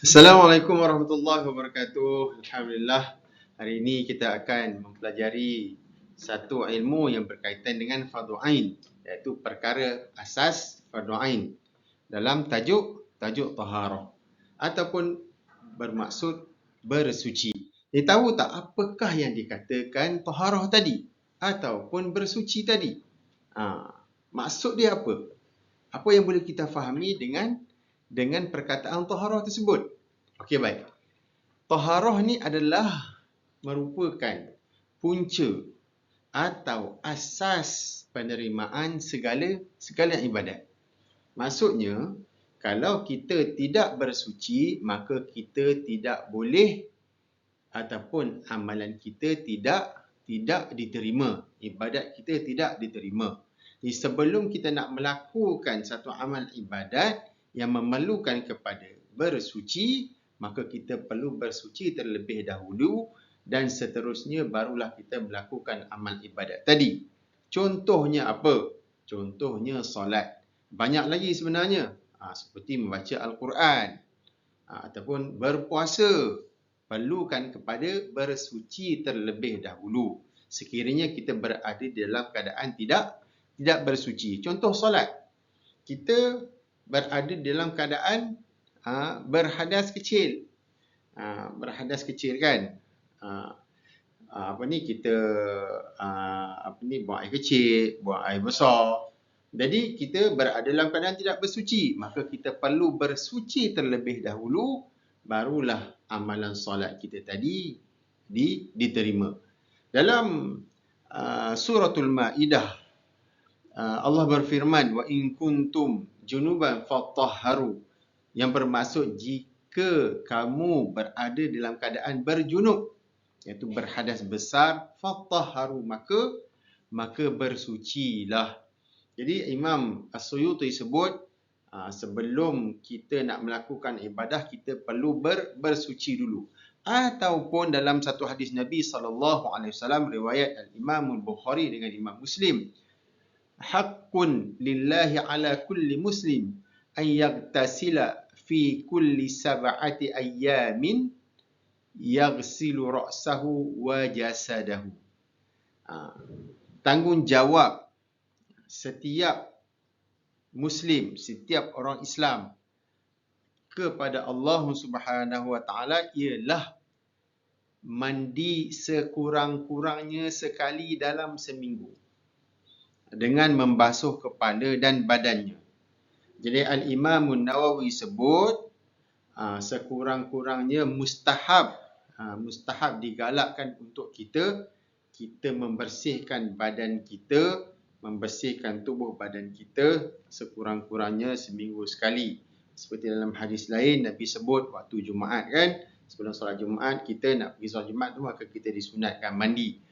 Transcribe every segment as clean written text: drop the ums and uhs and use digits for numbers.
Assalamualaikum warahmatullahi wabarakatuh. Alhamdulillah, hari ini kita akan mempelajari satu ilmu yang berkaitan dengan fardu ain, iaitu perkara asas fardu ain dalam tajuk taharah ataupun bermaksud bersuci. Dia tahu tak apakah yang dikatakan taharah tadi ataupun bersuci tadi? Maksud dia apa? Apa yang boleh kita fahami dengan perkataan taharah tersebut? Okey, baik. Taharah ni adalah merupakan punca atau asas penerimaan segala ibadat. Maksudnya, kalau kita tidak bersuci, maka kita tidak boleh ataupun amalan kita tidak diterima. Ibadat kita tidak diterima. Jadi sebelum kita nak melakukan satu amal ibadat yang memerlukan kepada bersuci, maka kita perlu bersuci terlebih dahulu dan seterusnya barulah kita melakukan amal ibadat tadi. Contohnya apa? Contohnya solat. Banyak lagi sebenarnya. Seperti membaca Al-Quran ataupun berpuasa. Perlukan kepada bersuci terlebih dahulu. Sekiranya kita berada dalam keadaan tidak bersuci. Contoh solat. Kita berada dalam keadaan berhadas kecil. Berhadas kecil kan. Kita buang air kecil, buang air besar. Jadi kita berada dalam keadaan tidak bersuci, maka kita perlu bersuci terlebih dahulu, barulah amalan solat kita tadi diterima. Dalam suratul Maidah, Allah berfirman, wa in kuntum junuban fatahharu, yang bermaksud jika kamu berada dalam keadaan berjunub, iaitu berhadas besar, fatahharu, maka bersucilah. Jadi Imam As-Suyuti sebut, sebelum kita nak melakukan ibadah, kita perlu bersuci dulu. Ataupun dalam satu hadis Nabi SAW, riwayat Al-Imam Al-Bukhari dengan Imam Muslim, haqqun lillahi ala kulli muslim an yaghtasila fi kulli sab'ati ayyamin yaghsilu ra'sahu wa jasadahu. Tanggungjawab setiap Muslim, setiap orang Islam kepada Allah Subhanahu Wa Taala ialah mandi sekurang-kurangnya sekali dalam seminggu dengan membasuh kepala dan badannya. Jadi Al-Imam Nawawi sebut sekurang-kurangnya mustahab digalakkan untuk kita membersihkan badan kita, membersihkan tubuh badan kita sekurang-kurangnya seminggu sekali. Seperti dalam hadis lain Nabi sebut waktu Jumaat kan, sebelum solat Jumaat kita nak pergi solat Jumaat tu, maka kita disunatkan mandi.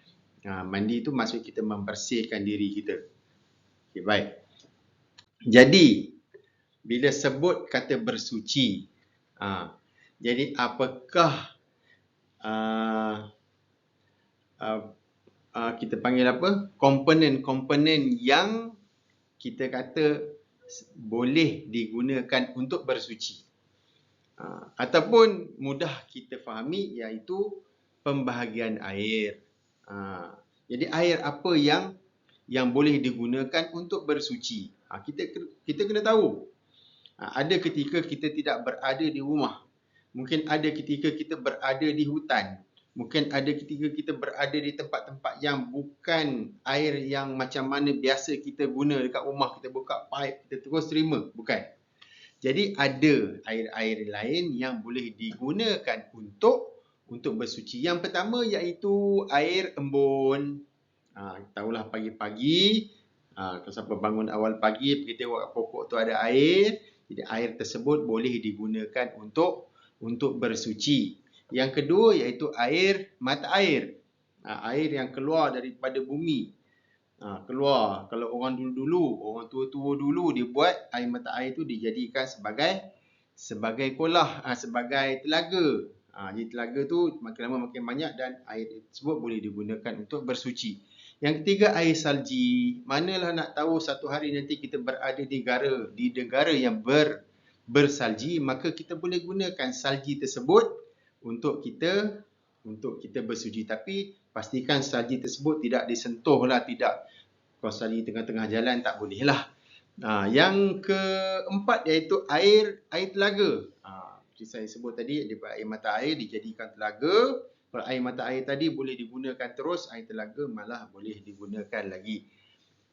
Mandi tu maksud kita membersihkan diri kita. Okay, baik. Jadi bila sebut kata bersuci, jadi apakah kita panggil apa? Komponen-komponen yang kita kata boleh digunakan untuk bersuci. Ataupun mudah kita fahami, iaitu pembahagian air. Jadi air apa yang boleh digunakan untuk bersuci? Kita kena tahu. Ada ketika kita tidak berada di rumah. Mungkin ada ketika kita berada di hutan. Mungkin ada ketika kita berada di tempat-tempat yang bukan air yang macam mana biasa kita guna dekat rumah. Kita buka pipe, kita terus terima. Bukan. Jadi ada air-air lain yang boleh digunakan untuk bersuci. Yang pertama iaitu air embun. Tahulah pagi-pagi, kalau siapa bangun awal pagi, pergi tengok pokok tu ada air. Jadi air tersebut boleh digunakan untuk bersuci. Yang kedua iaitu mata air. Air yang keluar daripada bumi. Keluar. Kalau orang dulu-dulu, orang tua-tua dulu, dia buat mata air tu dijadikan sebagai kolah, sebagai telaga. Jadi telaga tu makin lama makin banyak dan air tersebut boleh digunakan untuk bersuci. Yang ketiga, air salji. Manalah nak tahu satu hari nanti kita berada di negara yang bersalji, maka kita boleh gunakan salji tersebut untuk kita bersuci. Tapi pastikan salji tersebut tidak disentuh lah, tidak. Kalau salji tengah-tengah jalan tak boleh lah. Yang keempat iaitu air telaga. Seperti saya sebut tadi, daripada air mata air dijadikan telaga. Kalau air mata air tadi boleh digunakan terus, air telaga malah boleh digunakan lagi.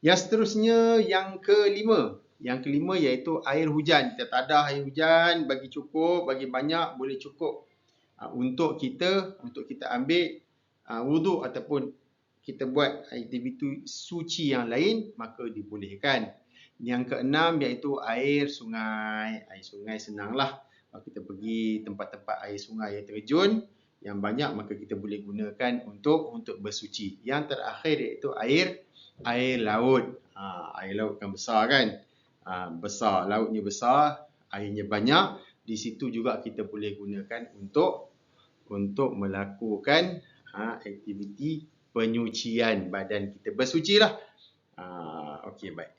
Yang seterusnya, yang kelima. Yang kelima iaitu air hujan. Kita tadah air hujan, bagi cukup, bagi banyak, boleh cukup untuk kita ambil wuduk ataupun kita buat aktiviti suci yang lain, maka dibolehkan. Yang keenam iaitu air sungai. Air sungai senanglah. Kalau kita pergi tempat-tempat air sungai yang terjun yang banyak, maka kita boleh gunakan untuk bersuci. Yang terakhir iaitu air laut. Air laut kan besar kan? Besar, lautnya besar, airnya banyak. Di situ juga kita boleh gunakan untuk melakukan aktiviti penyucian badan kita. Bersucilah. Okey, baik.